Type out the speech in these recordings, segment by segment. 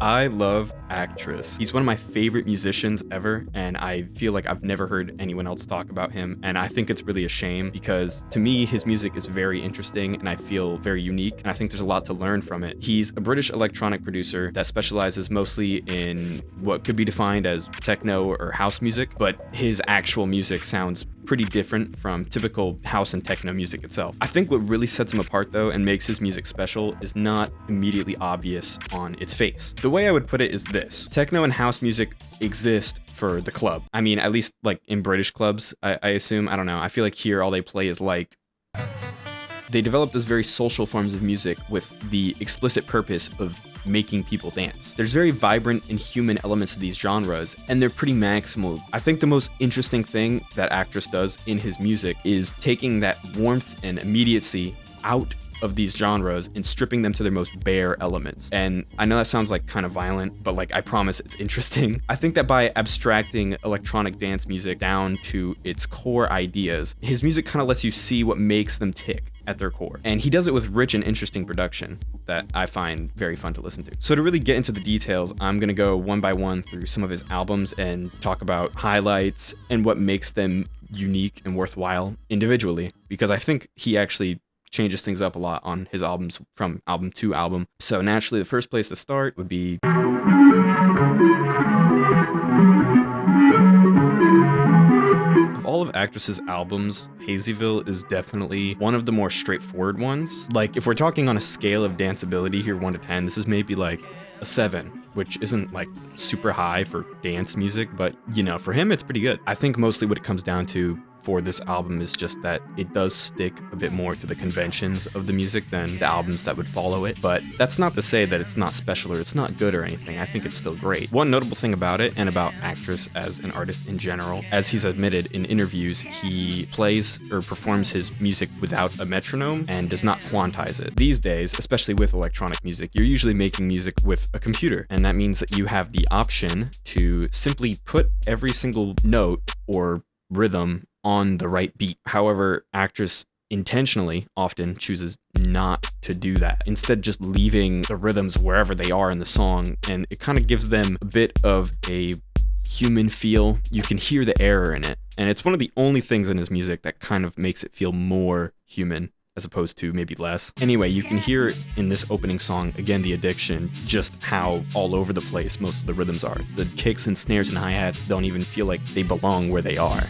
I love Actress. He's one of my favorite musicians ever, and I feel like I've never heard anyone else talk about him, and I think it's really a shame because to me, his music is very interesting and I feel very unique, and I think there's a lot to learn from it. He's a British electronic producer that specializes mostly in what could be defined as techno or house music, but his actual music sounds pretty different from typical house and techno music itself. I think what really sets him apart though and makes his music special is not immediately obvious on its face. The way I would put it is this: techno and house music exist for the club. I mean, at least like in British clubs, I assume. I don't know. I feel like here all they play is like... They developed as very social forms of music with the explicit purpose of making people dance. There's very vibrant and human elements to these genres, and they're pretty maximal. I think the most interesting thing that Actress does in his music is taking that warmth and immediacy out of these genres and stripping them to their most bare elements. And I know that sounds like kind of violent, but like I promise it's interesting. I think that by abstracting electronic dance music down to its core ideas, his music kind of lets you see what makes them tick at their core. And he does it with rich and interesting production that I find very fun to listen to. So to really get into the details, I'm gonna go one by one through some of his albums and talk about highlights and what makes them unique and worthwhile individually, because I think he actually changes things up a lot on his albums from album to album. So naturally, the first place to start would be of all of Actress's albums, Hazyville is definitely one of the more straightforward ones. Like, if we're talking on a scale of danceability here, 1 to 10, this is maybe like a 7, which isn't like super high for dance music, but you know, for him, it's pretty good. I think mostly what it comes down to for this album is just that it does stick a bit more to the conventions of the music than the albums that would follow it, but that's not to say that it's not special or it's not good or anything. I think it's still great. One notable thing about it, and about Actress as an artist in general, as he's admitted in interviews, he plays or performs his music without a metronome and does not quantize it. These days, especially with electronic music, you're usually making music with a computer, and that means that you have the option to simply put every single note or rhythm on the right beat. However, Actress intentionally often chooses not to do that, instead just leaving the rhythms wherever they are in the song, and it kind of gives them a bit of a human feel. You can hear the error in it, and it's one of the only things in his music that kind of makes it feel more human as opposed to maybe less. Anyway, you can hear in this opening song, again, The Addiction, just how all over the place most of the rhythms are. The kicks and snares and hi-hats don't even feel like they belong where they are.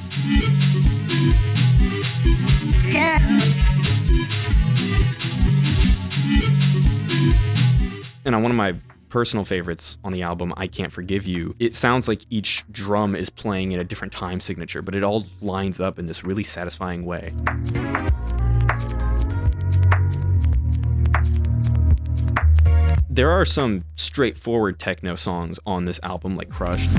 And on one of my personal favorites on the album, I Can't Forgive You, it sounds like each drum is playing in a different time signature, but it all lines up in this really satisfying way. There are some straightforward techno songs on this album, like Crushed.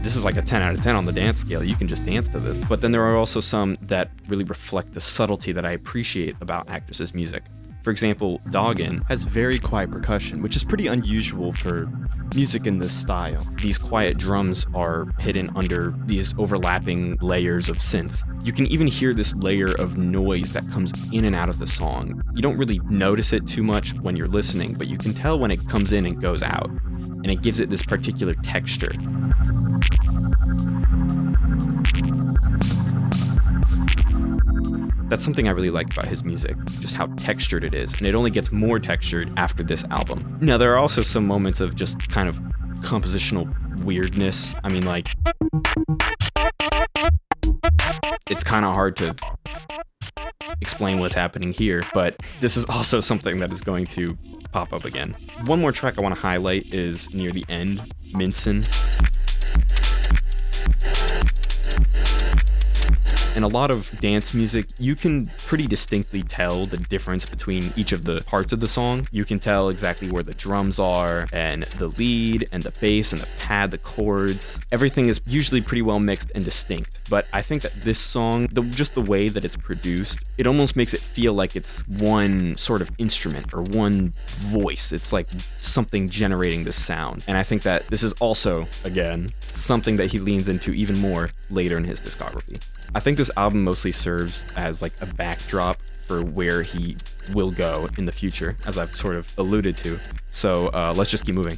This is like a 10 out of 10 on the dance scale. You can just dance to this. But then there are also some that really reflect the subtlety that I appreciate about Actress's music. For example, Doggin has very quiet percussion, which is pretty unusual for music in this style. These quiet drums are hidden under these overlapping layers of synth. You can even hear this layer of noise that comes in and out of the song. You don't really notice it too much when you're listening, but you can tell when it comes in and goes out, and it gives it this particular texture. That's something I really like about his music, just how textured it is, and it only gets more textured after this album. Now, there are also some moments of just kind of compositional weirdness. I mean, like, it's kind of hard to explain what's happening here, but this is also something that is going to pop up again. One more track I want to highlight is near the end, Minson. In a lot of dance music, you can pretty distinctly tell the difference between each of the parts of the song. You can tell exactly where the drums are, and the lead, and the bass, and the pad, the chords. Everything is usually pretty well mixed and distinct. But I think that this song, just the way that it's produced, it almost makes it feel like it's one sort of instrument or one voice. It's like something generating this sound. And I think that this is also, again, something that he leans into even more later in his discography. I think this album mostly serves as like a backdrop for where he will go in the future, as I've sort of alluded to. So let's just keep moving.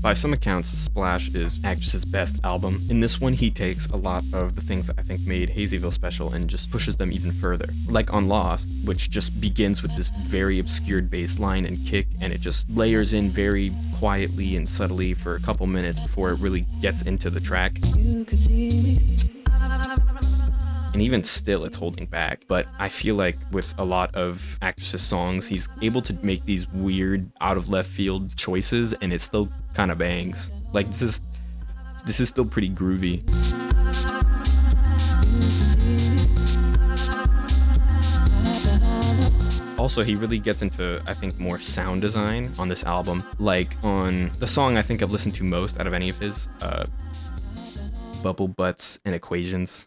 By some accounts, Splash is Actress's best album. In this one, he takes a lot of the things that I think made Hazyville special and just pushes them even further. Like on Lost, which just begins with this very obscured bass line and kick, and it just layers in very quietly and subtly for a couple minutes before it really gets into the track. And even still, it's holding back. But I feel like with a lot of Actress's songs, he's able to make these weird, out of left field choices, and it still kind of bangs. Like, this is still pretty groovy. Also, he really gets into, I think, more sound design on this album. Like on the song I think I've listened to most out of any of his, Bubble Butts and Equations.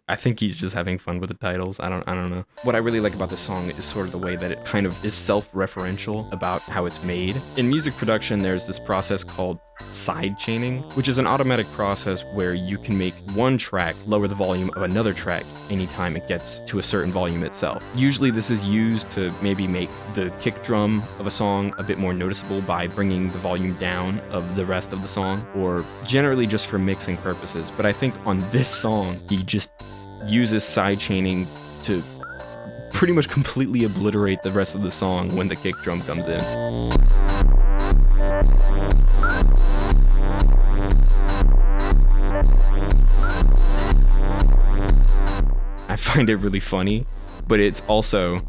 I think he's just having fun with the titles. I don't know. What I really like about this song is sort of the way that it kind of is self-referential about how it's made. In music production, there's this process called side chaining, which is an automatic process where you can make one track lower the volume of another track anytime it gets to a certain volume itself. Usually this is used to maybe make the kick drum of a song a bit more noticeable by bringing the volume down of the rest of the song, or generally just for mixing purposes. But I think on this song, he just uses side chaining to pretty much completely obliterate the rest of the song when the kick drum comes in. I find it really funny, but it also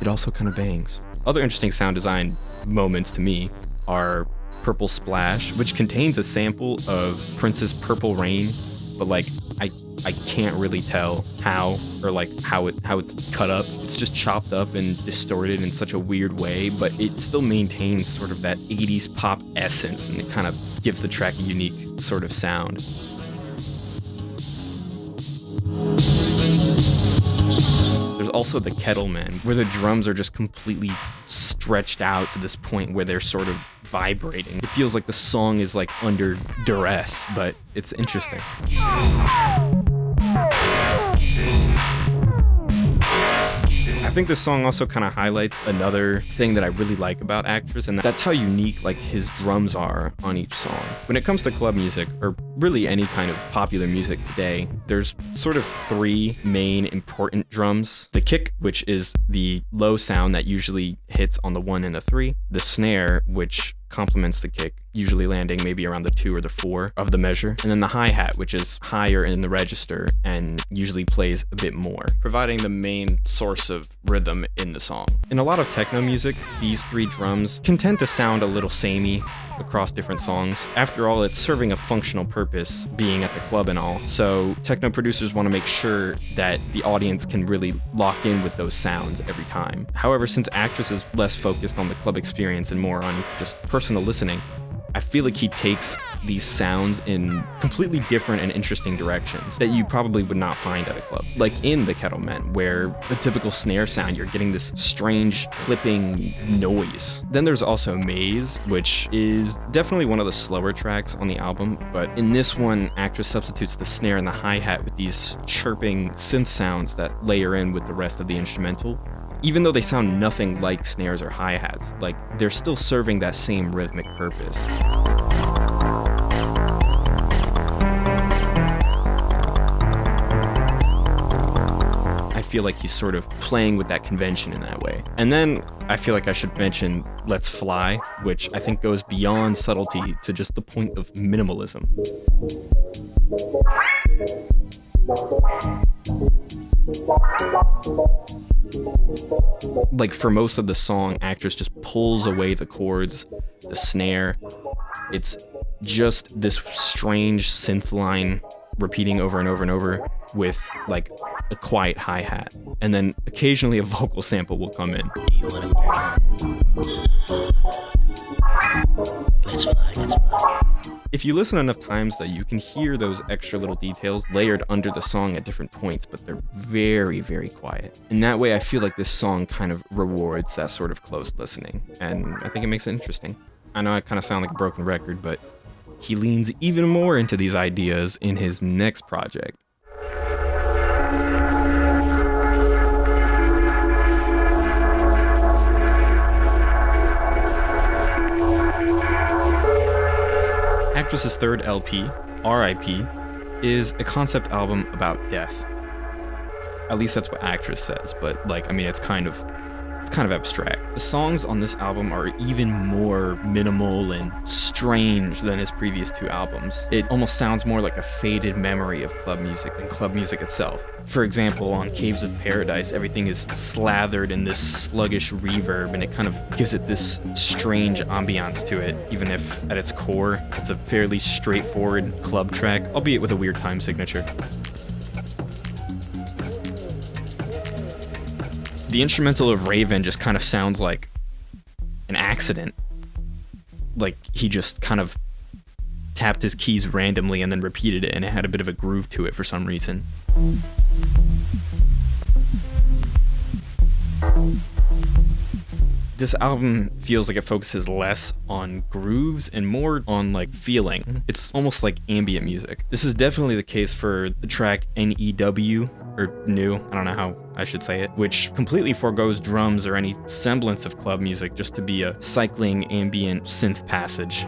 kind of bangs. Other interesting sound design moments to me are Purple Splash, which contains a sample of Prince's Purple Rain, but like I can't really tell how it's cut up. It's just chopped up and distorted in such a weird way, but it still maintains sort of that 80s pop essence, and it kind of gives the track a unique sort of sound. There's also the Kettleman, where the drums are just completely stretched out to this point where they're sort of vibrating. It feels like the song is like under duress, but it's interesting. I think this song also kind of highlights another thing that I really like about Actress, and that's how unique like his drums are on each song. When it comes to club music, or really any kind of popular music today, there's sort of three main important drums. The kick, which is the low sound that usually hits on the 1 and the 3. The snare, which complements the kick, usually landing maybe around the 2 or the 4 of the measure. And then the hi-hat, which is higher in the register and usually plays a bit more, providing the main source of rhythm in the song. In a lot of techno music, these three drums can tend to sound a little samey across different songs. After all, it's serving a functional purpose, being at the club and all. So techno producers want to make sure that the audience can really lock in with those sounds every time. However, since Actress is less focused on the club experience and more on just personal listening, I feel like he takes these sounds in completely different and interesting directions that you probably would not find at a club. Like in the Kettleman, where the typical snare sound, you're getting this strange clipping noise. Then there's also Maze, which is definitely one of the slower tracks on the album, but in this one, Actress substitutes the snare and the hi-hat with these chirping synth sounds that layer in with the rest of the instrumental. Even though they sound nothing like snares or hi-hats, like they're still serving that same rhythmic purpose. I feel like he's sort of playing with that convention in that way. And then I feel like I should mention Let's Fly, which I think goes beyond subtlety to just the point of minimalism. Like for most of the song, Actress just pulls away the chords, the snare. It's just this strange synth line repeating over and over and over with like a quiet hi-hat. And then occasionally a vocal sample will come in. Let's fly. If you listen enough times, though, you can hear those extra little details layered under the song at different points, but they're very, very quiet. In that way, I feel like this song kind of rewards that sort of close listening, and I think it makes it interesting. I know I kind of sound like a broken record, but he leans even more into these ideas in his next project. Actress's third LP, R.I.P., is a concept album about death. At least that's what Actress says, but it's kind of abstract. The songs on this album are even more minimal and strange than his previous two albums. It almost sounds more like a faded memory of club music than club music itself. For example, on Caves of Paradise, everything is slathered in this sluggish reverb, and it kind of gives it this strange ambiance to it, even if at its core, it's a fairly straightforward club track, albeit with a weird time signature. The instrumental of Raven just kind of sounds like an accident. Like he just kind of tapped his keys randomly and then repeated it, and it had a bit of a groove to it for some reason. This album feels like it focuses less on grooves and more on feeling. It's almost like ambient music. This is definitely the case for the track NEW, or New, I don't know how I should say it, which completely forgoes drums or any semblance of club music just to be a cycling ambient synth passage.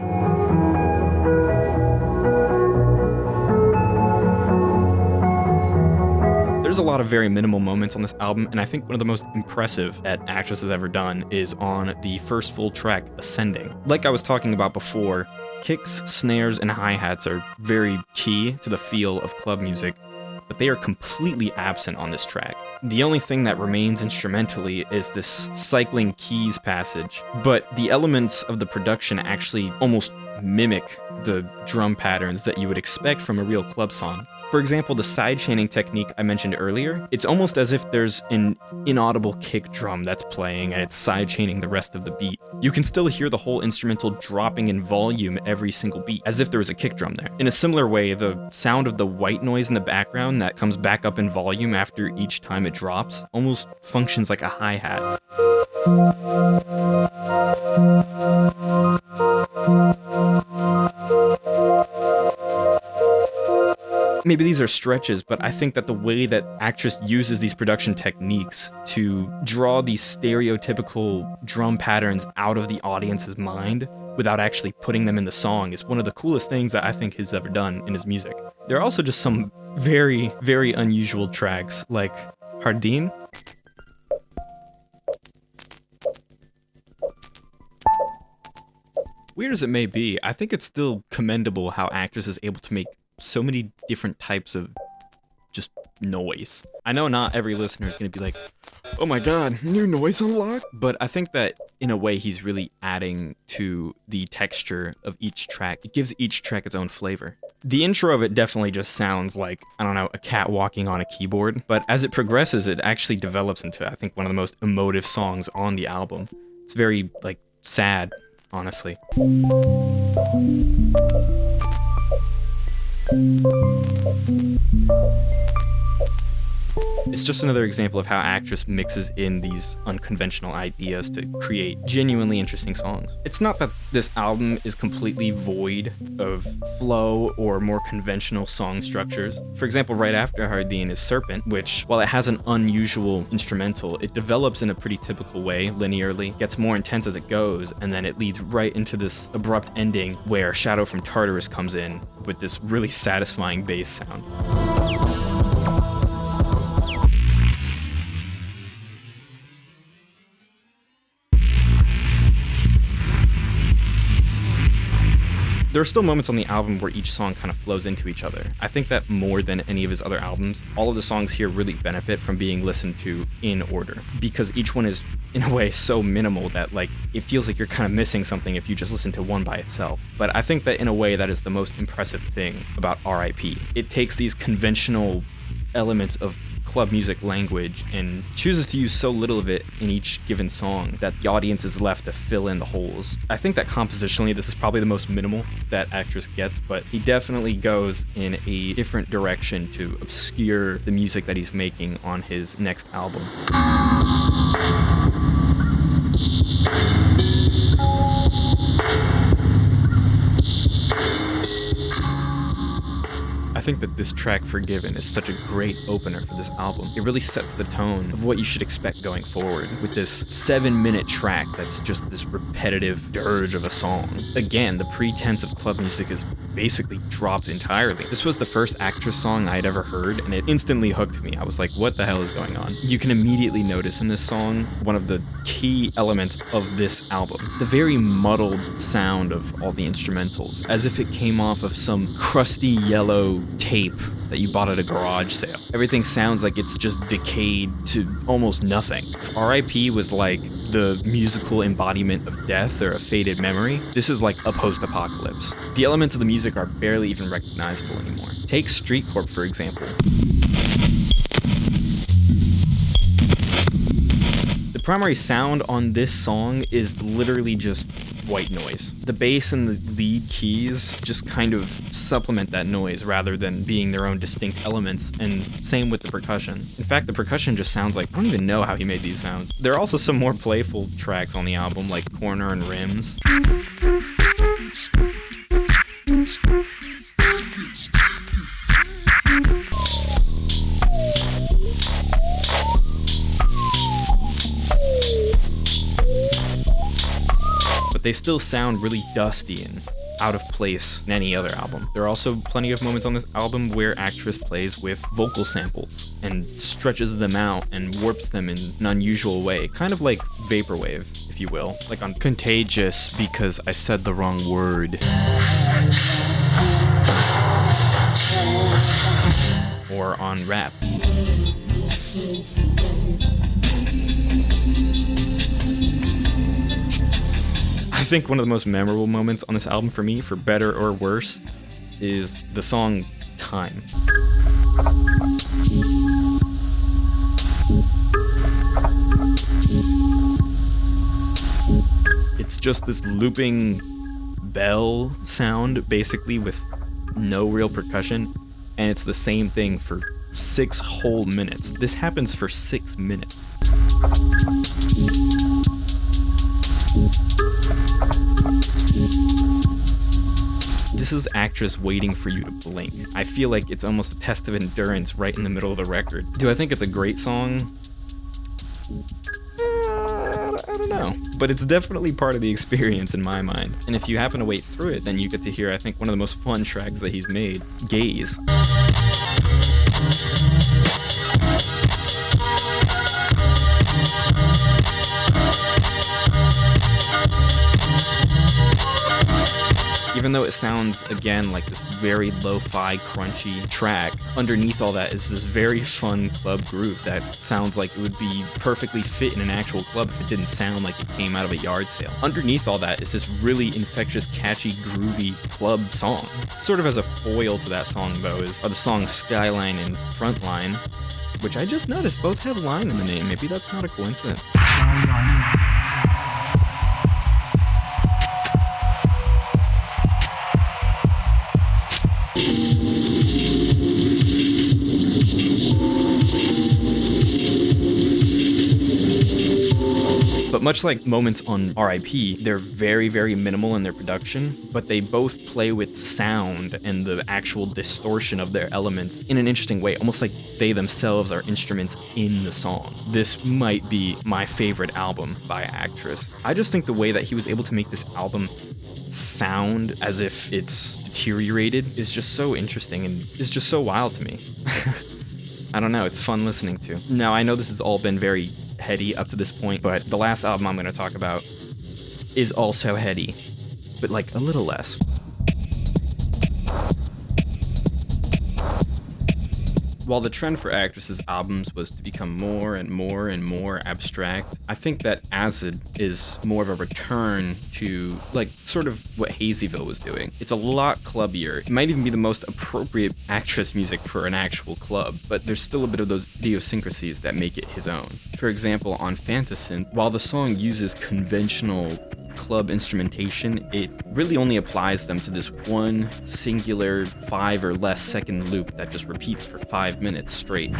There's a lot of very minimal moments on this album, and I think one of the most impressive that Actress has ever done is on the first full track, Ascending. Like I was talking about before, kicks, snares, and hi-hats are very key to the feel of club music, but they are completely absent on this track. The only thing that remains instrumentally is this cycling keys passage, but the elements of the production actually almost mimic the drum patterns that you would expect from a real club song. For example, the sidechaining technique I mentioned earlier, it's almost as if there's an inaudible kick drum that's playing and it's sidechaining the rest of the beat. You can still hear the whole instrumental dropping in volume every single beat, as if there was a kick drum there. In a similar way, the sound of the white noise in the background that comes back up in volume after each time it drops almost functions like a hi-hat. Maybe these are stretches, but I think that the way that Actress uses these production techniques to draw these stereotypical drum patterns out of the audience's mind without actually putting them in the song is one of the coolest things that I think he's ever done in his music. There are also just some very, very unusual tracks, like Hardin. Weird as it may be, I think it's still commendable how Actress is able to make so many different types of just noise. I know not every listener is going to be like, oh my god, new noise unlocked? But I think that in a way he's really adding to the texture of each track. It gives each track its own flavor. The intro of it definitely just sounds like, I don't know, a cat walking on a keyboard. But as it progresses, it actually develops into, I think, one of the most emotive songs on the album. It's very, sad, honestly. It's just another example of how Actress mixes in these unconventional ideas to create genuinely interesting songs. It's not that this album is completely void of flow or more conventional song structures. For example, right after Hardin is Serpent, which, while it has an unusual instrumental, it develops in a pretty typical way, linearly, gets more intense as it goes, and then it leads right into this abrupt ending where Shadow from Tartarus comes in with this really satisfying bass sound. There are still moments on the album where each song kind of flows into each other. I think that more than any of his other albums, all of the songs here really benefit from being listened to in order, because each one is, in a way, so minimal that it feels like you're kind of missing something if you just listen to one by itself. But I think that in a way that is the most impressive thing about R.I.P. It takes these conventional elements of club music language and chooses to use so little of it in each given song that the audience is left to fill in the holes. I think that compositionally this is probably the most minimal that Actress gets, but he definitely goes in a different direction to obscure the music that he's making on his next album. I I think that this track, Forgiven, is such a great opener for this album. It really sets the tone of what you should expect going forward with this 7-minute track that's just this repetitive dirge of a song. Again, the pretense of club music is basically dropped entirely. This was the first Actress song I'd ever heard, and it instantly hooked me. I was like, what the hell is going on? You can immediately notice in this song one of the key elements of this album. The very muddled sound of all the instrumentals, as if it came off of some crusty yellow tape that you bought at a garage sale. Everything sounds like it's just decayed to almost nothing. If R.I.P. was like the musical embodiment of death or a faded memory, this is like a post-apocalypse. The elements of the music are barely even recognizable anymore. Take Street Corp, for example. The primary sound on this song is literally just white noise. The bass and the lead keys just kind of supplement that noise rather than being their own distinct elements, and same with the percussion. In fact, the percussion just sounds like, I don't even know how he made these sounds. There are also some more playful tracks on the album, like Corner and Rims. But they still sound really dusty and out of place in any other album. There are also plenty of moments on this album where Actress plays with vocal samples and stretches them out and warps them in an unusual way, kind of like vaporwave, if you will, like on Contagious because I said the wrong word. Or on Rap. I think one of the most memorable moments on this album for me, for better or worse, is the song Time. It's just this looping bell sound, basically, with no real percussion, and it's the same thing for 6 whole minutes. This happens for 6 minutes. This is Actress waiting for you to blink. I feel like it's almost a test of endurance right in the middle of the record. Do I think it's a great song? I don't know. But it's definitely part of the experience in my mind. And if you happen to wait through it, then you get to hear, I think, one of the most fun tracks that he's made, Gaze. Even though it sounds, again, like this very lo-fi, crunchy track, underneath all that is this very fun club groove that sounds like it would be perfectly fit in an actual club if it didn't sound like it came out of a yard sale. Underneath all that is this really infectious, catchy, groovy club song. Sort of as a foil to that song, though, is the songs Skyline and Frontline, which I just noticed both have line in the name. Maybe that's not a coincidence. But much like moments on R.I.P., they're very, very minimal in their production, but they both play with sound and the actual distortion of their elements in an interesting way, almost like they themselves are instruments in the song. This might be my favorite album by Actress. I just think the way that he was able to make this album sound as if it's deteriorated is just so interesting and is just so wild to me. I don't know, it's fun listening to. Now, I know this has all been very heady up to this point, but the last album I'm going to talk about is also heady, but like a little less. While the trend for Actress's albums was to become more and more and more abstract, I think that Acid is more of a return to, like, sort of what Hazyville was doing. It's a lot clubbier. It might even be the most appropriate Actress music for an actual club, but there's still a bit of those idiosyncrasies that make it his own. For example, on Fantasynth, while the song uses conventional club instrumentation, it really only applies them to this one singular 5 or less second loop that just repeats for 5 minutes straight.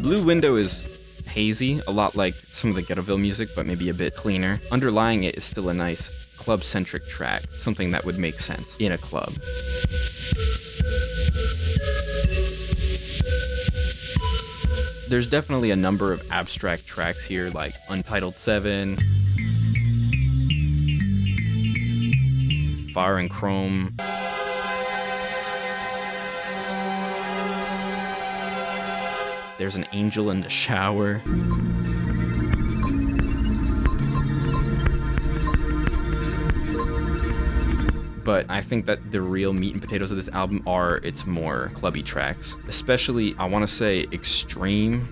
Blue Window is hazy, a lot like some of the Ghettoville music, but maybe a bit cleaner. Underlying it is still a nice club-centric track, something that would make sense in a club. There's definitely a number of abstract tracks here, like Untitled 7, Fire and Chrome, there's an Angel in the Shower. But I think that the real meat and potatoes of this album are its more clubby tracks. Especially, I want to say Extreme.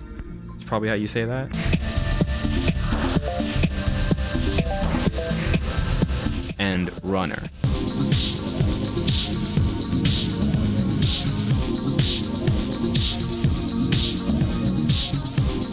It's probably how you say that. And Runner.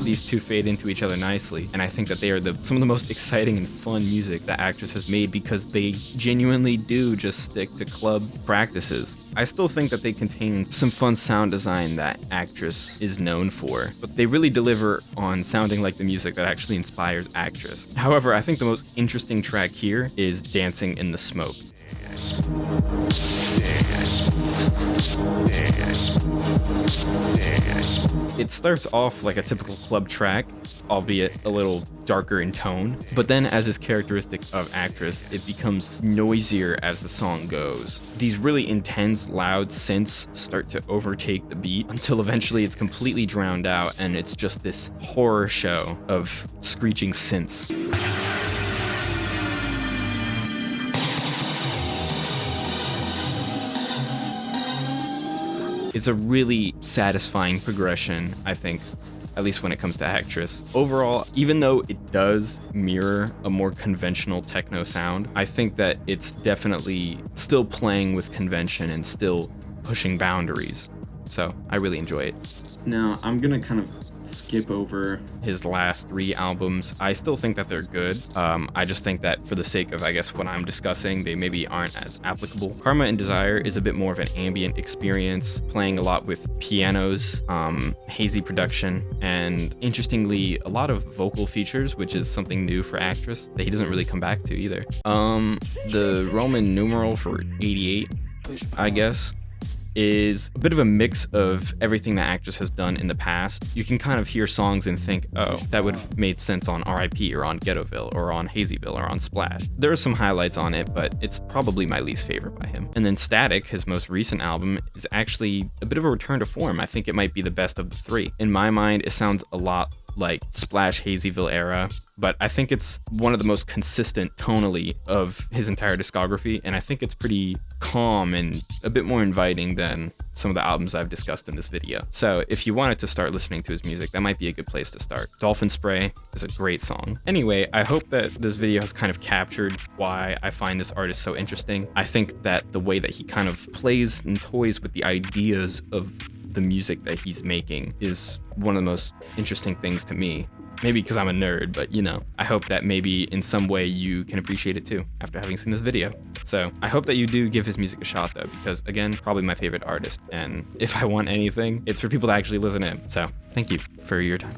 These two fade into each other nicely, and I think that they are some of the most exciting and fun music that Actress has made because they genuinely do just stick to club practices. I still think that they contain some fun sound design that Actress is known for, but they really deliver on sounding like the music that actually inspires Actress. However, I think the most interesting track here is Dancing in the Smoke. It starts off like a typical club track, albeit a little darker in tone, but then, as is characteristic of Actress, it becomes noisier as the song goes. These really intense, loud synths start to overtake the beat until eventually it's completely drowned out and it's just this horror show of screeching synths. It's a really satisfying progression, I think, at least when it comes to Actress. Overall, even though it does mirror a more conventional techno sound, I think that it's definitely still playing with convention and still pushing boundaries. So I really enjoy it. Now, I'm gonna kind of skip over his last 3 albums. I still think that they're good. I just think that for the sake of, I guess, what I'm discussing, they maybe aren't as applicable. Karma and Desire is a bit more of an ambient experience, playing a lot with pianos, hazy production, and interestingly, a lot of vocal features, which is something new for Actress that he doesn't really come back to either. The Roman numeral for 88, I guess, is a bit of a mix of everything that Actress has done in the past. You can kind of hear songs and think, oh, that would have made sense on R.I.P. or on Ghettoville or on Hazyville or on Splash. There are some highlights on it, but it's probably my least favorite by him. And then Static, his most recent album, is actually a bit of a return to form. I think it might be the best of the 3. In my mind, it sounds a lot like Splash Hazyville era, but I think it's one of the most consistent tonally of his entire discography, and I think it's pretty calm and a bit more inviting than some of the albums I've discussed in this video. So if you wanted to start listening to his music, that might be a good place to start. Dolphin Spray is a great song. Anyway, I hope that this video has kind of captured why I find this artist so interesting. I think that the way that he kind of plays and toys with the ideas of the music that he's making is one of the most interesting things to me. Maybe because I'm a nerd, but you know, I hope that maybe in some way you can appreciate it too after having seen this video. So I hope that you do give his music a shot though, because again, probably my favorite artist. And if I want anything, it's for people to actually listen to him. So thank you for your time.